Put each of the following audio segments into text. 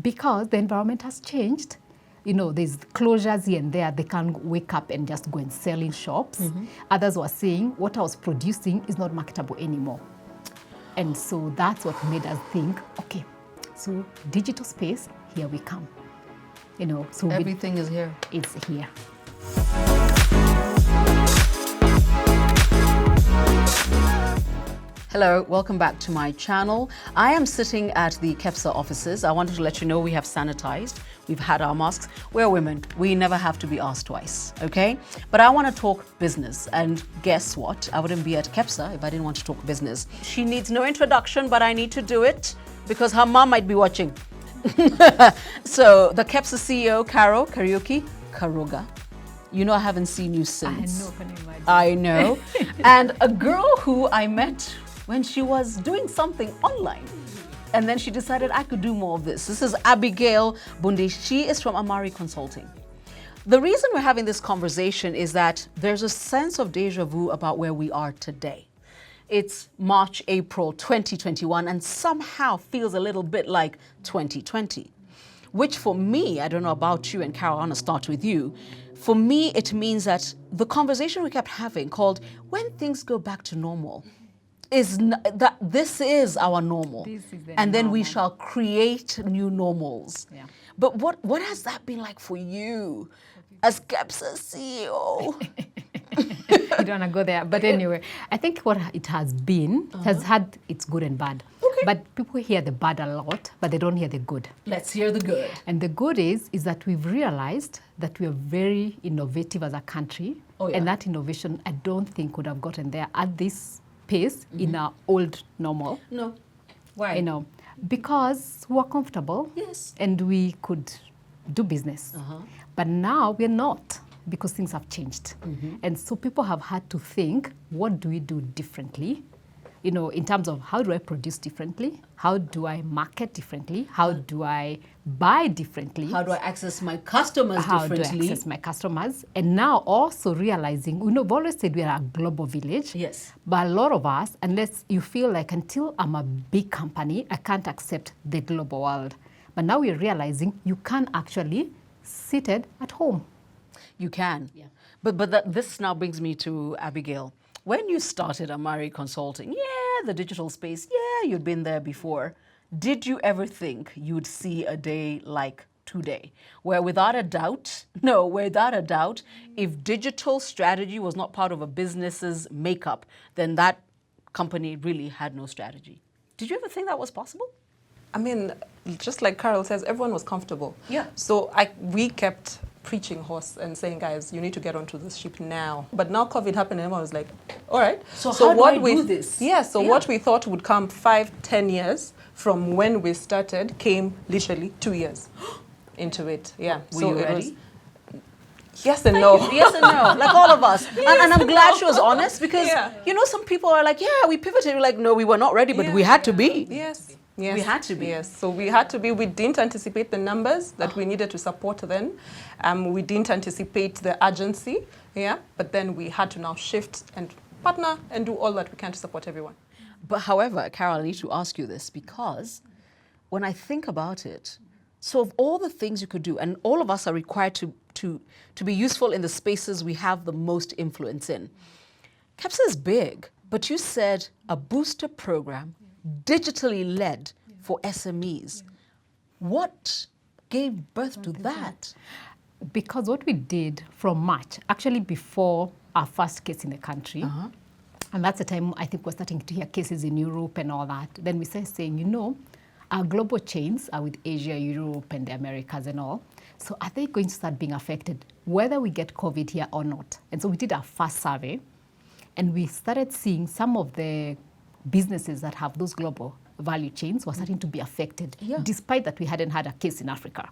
because the environment has changed. There's closures here and there. They can't wake up and just go and sell in shops. Others were saying what I was producing is not marketable anymore. And so that's what made us think, okay, so digital space, here we come. So everything is here. It's here. Hello, welcome back to my channel. I am sitting at the KEPSA offices. I wanted to let you know we have sanitized. We've had our masks. We're women. We never have to be asked twice, okay? But I want to talk business. And guess what? I wouldn't be at KEPSA if I didn't want to talk business. She needs no introduction, but I need to do it because her mom might be watching. So the KEPSA CEO, Carol Karaoke Karuga. I haven't seen you since. I know, can you imagine? I know. And a girl who I met when she was doing something online. And then she decided I could do more of this. This is Abigail Bunde. She is from Ameri Consulting. The reason we're having this conversation is that there's a sense of deja vu about where we are today. It's March, April 2021, and somehow feels a little bit like 2020, which for me, I don't know about you, and Carol, I want to start with you. For me, it means that the conversation we kept having called when things go back to normal, that this is our normal, and then we shall create new normals. Yeah. But what has that been like for you as KEPSA CEO? You don't want to go there. But anyway, I think what it has been, has had its good and bad. Okay. But people hear the bad a lot, but they don't hear the good. Let's hear the good. And the good is that we've realized that we are very innovative as a country. Oh, yeah. And that innovation, I don't think would have gotten there at this pace in our old normal. No. Why? Because we were comfortable. Yes. And we could do business. But now we're not, because things have changed. And so people have had to think, what do we do differently? In terms of how do I produce differently? How do I market differently? How do I buy differently? How do I access my customers differently? How do I access my customers? And now also realizing, we've always said we are a global village. Yes. But a lot of us, unless you feel like until I'm a big company, I can't accept the global world. But now we're realizing you can actually seated at home. You can. Yeah. But this now brings me to Abigail. When you started Ameri Consulting, the digital space, you'd been there before. Did you ever think you'd see a day like today, where without a doubt, if digital strategy was not part of a business's makeup, then that company really had no strategy? Did you ever think that was possible? I mean, just like Carol says, everyone was comfortable. Yeah. So we kept preaching horse and saying, guys, you need to get onto this ship now. But now COVID happened and everyone was like, all right. So how do I do this? Yeah, so what we thought would come 5-10 years from when we started came literally 2 years into it. Yeah. Were you ready? Yes and no. Yes and no, like all of us. And I'm glad she was honest because, some people are like, we pivoted. We're like, no, we were not ready, but we had to be. Yes. Yes. We had to be. Yes, so we had to be. We didn't anticipate the numbers that we needed to support then. We didn't anticipate the urgency, but then we had to now shift and partner and do all that we can to support everyone. But however, Carol, I need to ask you this because when I think about it, so of all the things you could do, and all of us are required to be useful in the spaces we have the most influence in. KEPSA is big, but you said a booster program digitally led for SMEs. What gave birth to that? Because what we did from March, actually before our first case in the country, and that's the time I think we're starting to hear cases in Europe and all that, then we started saying, our global chains are with Asia, Europe, and the Americas and all. So are they going to start being affected, whether we get COVID here or not? And so we did our first survey, and we started seeing some of the businesses that have those global value chains were starting to be affected, despite that we hadn't had a case in Africa.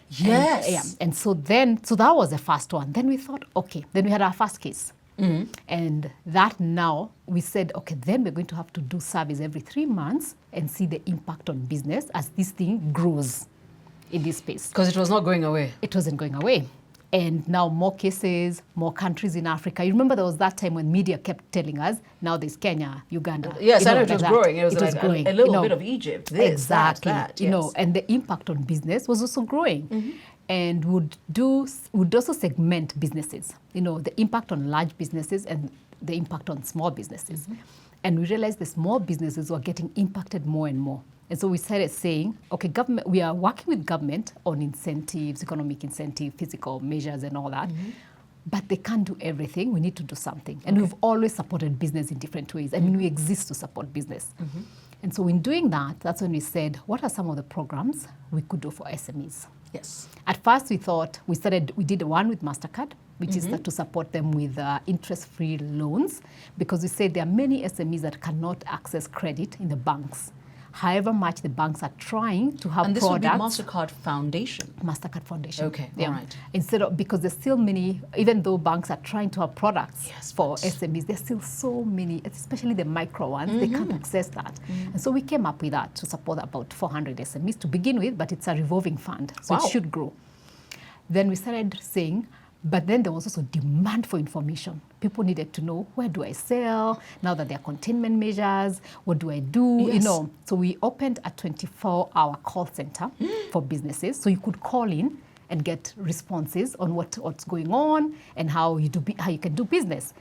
Yes. And so that was the first one. Then we thought, okay, then we had our first case. And that now we said, okay, then we're going to have to do surveys every 3 months and see the impact on business as this thing grows in this space. Because it was not going away. It wasn't going away. And now more cases, more countries in Africa. You remember there was that time when media kept telling us, now there's Kenya, Uganda. Yes, I know like it was that. growing. It was like growing. a little bit of Egypt. This, exactly. that, You know, and the impact on business was also growing. And would also segment businesses. You know, the impact on large businesses and the impact on small businesses. And we realized the small businesses were getting impacted more and more. And so we started saying, okay, government, we are working with government on incentives, economic incentive, physical measures and all that. But they can't do everything. We need to do something. And we've always supported business in different ways. I mean, we exist to support business. And so in doing that, that's when we said, what are some of the programs we could do for SMEs? Yes. At first we thought, we did one with MasterCard, which is to support them with interest-free loans, because we said there are many SMEs that cannot access credit in the banks. However much the banks are trying to have and this products. would be MasterCard Foundation? MasterCard Foundation. Okay, yeah. all right. Instead of, because there's still many, even though banks are trying to have products for SMEs, there's still so many, especially the micro ones, they can't access that. And so we came up with that to support about 400 SMEs to begin with, but it's a revolving fund, so it should grow. Then we started saying, but then there was also demand for information. People needed to know, where do I sell? Now that there are containment measures, what do I do? You know, so we opened a 24-hour call center for businesses. So you could call in and get responses on what's going on and how you can do business.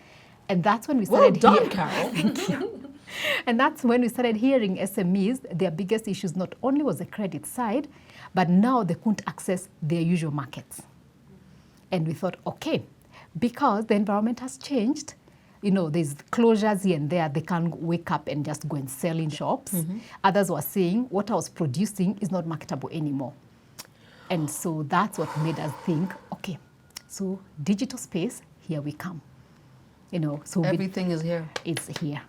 And that's when we started Carol. Thank you. And that's when we started hearing SMEs, their biggest issues not only was the credit side, but now they couldn't access their usual markets. And we thought, okay, because the environment has changed, you know, there's closures here and there. They can't wake up and just go and sell in shops. Others were saying, what I was producing is not marketable anymore. And so that's what made us think, okay, so digital space, here we come. You know, so everything is here. It's here.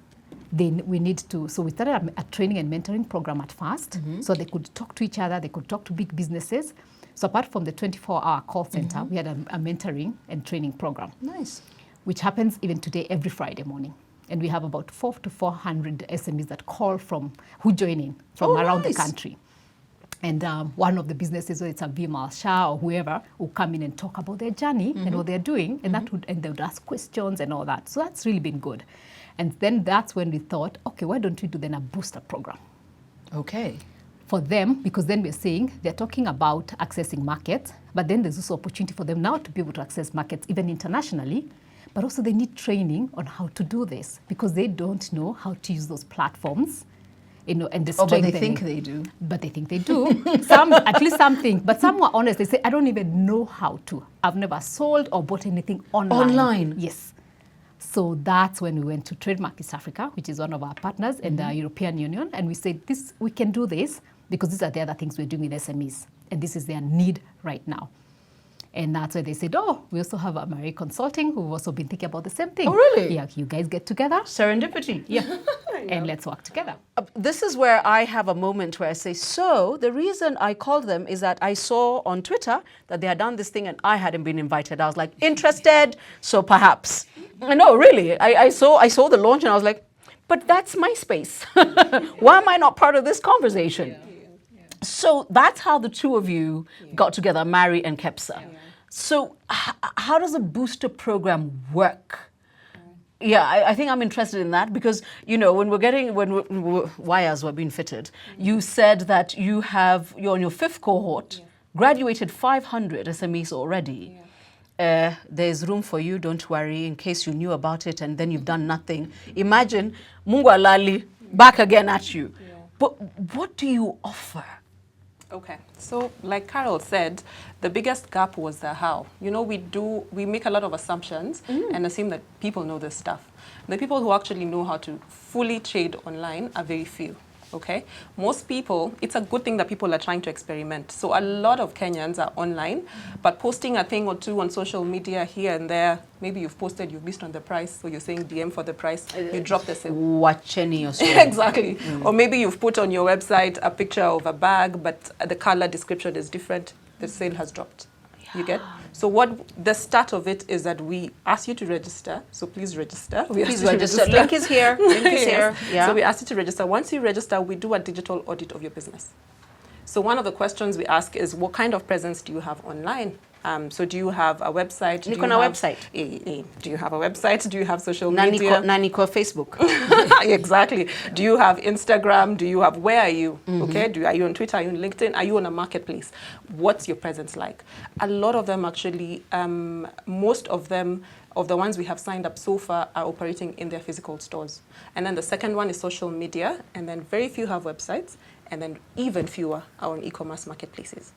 Then we need to, so we started a training and mentoring program at first, so they could talk to each other, they could talk to big businesses. So apart from the 24-hour call center, we had a mentoring and training program. Nice. Which happens even today every Friday morning. And we have about 400 to 400 SMEs that call who join in from around the country. And one of the businesses, whether it's a Vimal Shah or whoever, will come in and talk about their journey and what they're doing, and and they would ask questions and all that. So that's really been good. And then that's when we thought, okay, why don't we do then a booster program? Okay. For them, because then we're saying they're talking about accessing markets, but then there's also opportunity for them now to be able to access markets even internationally, but also they need training on how to do this because they don't know how to use those platforms, you know, and the strength. But they think they do. But they think they do. Some, at least some think. But some were honest. They say, I don't even know how to. I've never sold or bought anything online. Online? Yes. So that's when we went to Trademark East Africa, which is one of our partners in the European Union, and we said, we can do this because these are the other things we're doing with SMEs, and this is their need right now. And that's why they said, oh, we also have Ameri Consulting, who've also been thinking about the same thing. Oh, really? Yeah, you guys get together. Serendipity. Yeah, and let's work together. This is where I have a moment where I say, so the reason I called them is that I saw on Twitter that they had done this thing and I hadn't been invited. I was like, interested, so perhaps. No, really, I saw the launch and I was like, but that's my space. Why am I not part of this conversation? So that's how the two of you got together, Ameri and KEPSA. So how does a booster program work? Yeah, I think I'm interested in that because, you know, when wires were being fitted, you said that you're on your 5th cohort, graduated 500 SMEs already. There's room for you, don't worry, in case you knew about it and then you've done nothing. Imagine, Mungu alali, back again at you. But what do you offer? Okay, so like Carol said, the biggest gap was the how. You know, we make a lot of assumptions and assume that people know this stuff. The people who actually know how to fully trade online are very few. Okay, most people, it's a good thing that people are trying to experiment. So a lot of Kenyans are online, but posting a thing or two on social media here and there, maybe you've posted, you've missed on the price, so you're saying DM for the price, you drop the sale. Wacheni or so. Exactly. Or maybe you've put on your website a picture of a bag, but the color description is different, the sale has dropped. You get? So the start of it is that we ask you to register. So please register. Please register. Link is here. Link is here. Yeah. So we ask you to register. Once you register, we do a digital audit of your business. So one of the questions we ask is, what kind of presence do you have online? So do you have a website? Do you have website? Do you have a website? Do you have social media? Naniko Facebook. Exactly. Do you have Instagram? Do you have, where are you? Okay. Are you on Twitter? Are you on LinkedIn? Are you on a marketplace? What's your presence like? A lot of them actually, most of them, of the ones we have signed up so far, are operating in their physical stores. And then the second one is social media, and then very few have websites, and then even fewer are on e-commerce marketplaces.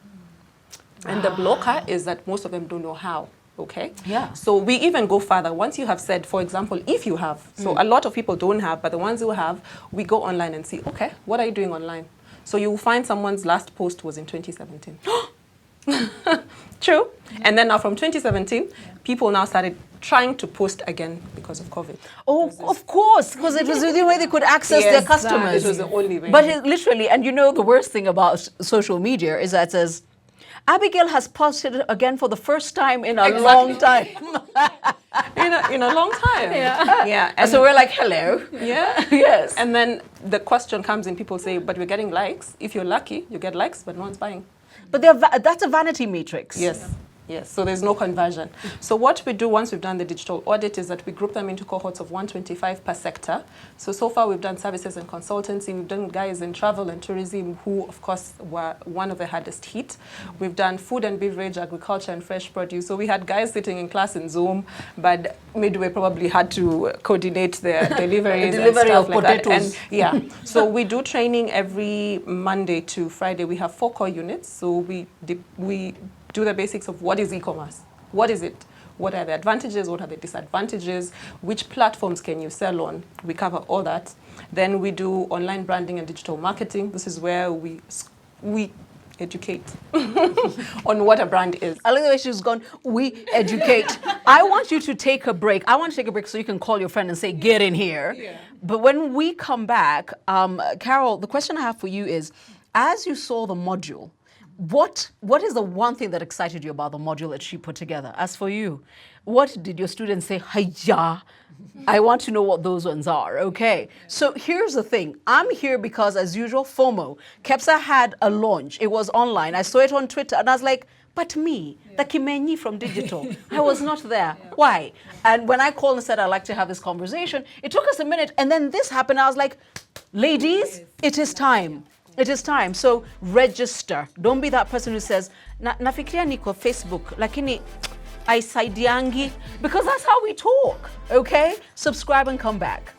And the blocker is that most of them don't know how, okay? Yeah. So we even go further. Once you have said, for example, if you have, so a lot of people don't have, but the ones who have, we go online and see, okay, what are you doing online? So you will find someone's last post was in 2017. True. And then now from 2017, people now started trying to post again because of COVID. Oh, of course, because it was the only way they could access their customers. It was the only way. But literally, and you know the worst thing about social media is that it says, Abigail has posted again for the first time in a long time. in a long time. Yeah. Yeah. And so we're like, hello. Yeah. Yes. And then the question comes in, people say, but we're getting likes. If you're lucky, you get likes, but no one's buying. But that's a vanity matrix. Yes. Yes, so there's no conversion. So what we do once we've done the digital audit is that we group them into cohorts of 125 per sector. So far we've done services and consultancy. We've done guys in travel and tourism who, of course, were one of the hardest hit. We've done food and beverage, agriculture and fresh produce. So we had guys sitting in class in Zoom, but midway probably had to coordinate their deliveries and stuff like that. And yeah, so we do training every Monday to Friday. We have 4 core units. So we do the basics of what is e-commerce, what is it, what are the advantages, what are the disadvantages, which platforms can you sell on. We cover all that. Then we do online branding and digital marketing. This is where we educate on what a brand is. I like the way she's gone, we educate. I want you to take a break. I want to take a break so you can call your friend and say, get in here. Yeah. But when we come back, Carol, the question I have for you is, as you saw the module, what is the one thing that excited you about the module that she put together? As for you, what did your students say, hiya? I want to know what those ones are, okay? So here's the thing. I'm here because, as usual, FOMO. KEPSA had a launch. It was online. I saw it on Twitter, and I was like, but me, the Kimenyi from digital, I was not there. Why? And when I called and said I'd like to have this conversation, it took us a minute, and then this happened. I was like, ladies, it is time. It is time. So register. Don't be that person who says, nafikiria niko Facebook, lakini aisaidiangi, because that's how we talk, okay? Subscribe and come back.